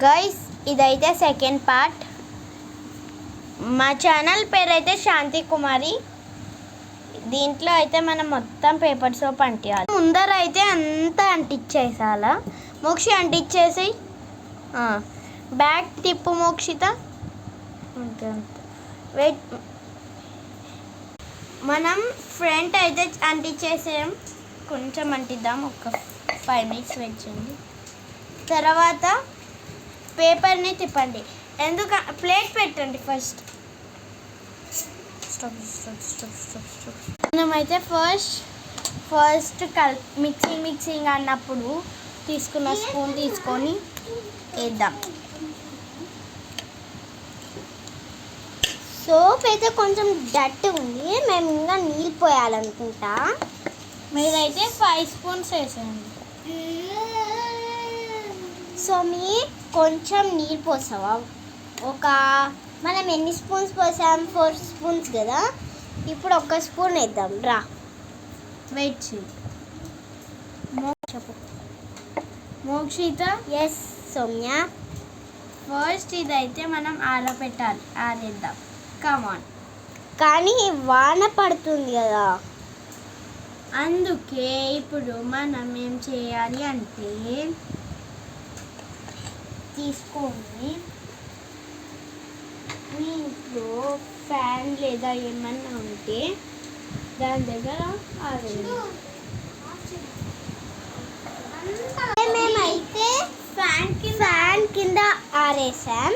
Guys ఇదైతే second part. మా channel పేరు అయితే శాంతి కుమారి. దీంట్లో అయితే మనం మొత్తం పేపర్ సోప్ అంటియాలి. ముందర అయితే అంతా అంటించేసాల. మోక్షి అంటించేసి బ్యాగ్ తిప్పు మోక్షిత. వెయిట్, మనం ఫ్రంట్ అయితే అంటించేసాం. కొంచెం అంటిద్దాం, ఒక 5 minutes వెయిట్ చేయండి. తర్వాత పేపర్ని తిప్పండి. ఎందుకు ప్లేట్ పెట్టండి ఫస్ట్. మనమైతే ఫస్ట్ మిక్సింగ్ అన్నప్పుడు తీసుకున్న స్పూన్ తీసుకొని వేద్దాం. సోప్ అయితే కొంచెం డట్ ఉంది, మేము ఇంకా నీళ్ళు పోయాలనుకుంటా. మీరైతే 5 spoons వేసేయండి. సో మీ కొంచెం నీళ్ళు పోసావా? మనం ఎన్ని స్పూన్స్ పోసాం? 4 spoons కదా. ఇప్పుడు 1 spoon వేద్దాం రా. వెయిట్ చేయి. చెప్పు మోక్షిత. ఎస్ సౌమ్య. ఫస్ట్ ఇదైతే మనం ఆరబెట్టాలి, ఆరేద్దాం. కమాన్. కానీ వాన పడుతుంది కదా, అందుకే ఇప్పుడు మనం ఏం చేయాలి అంటే తీసుకొని మీ ఇంట్లో ఫ్యాన్ లేదా ఏమన్నా ఉంటే దాని దగ్గర ఆరేయాలి. మేమైతే ఫ్యాన్ కింద ఆరేసాం.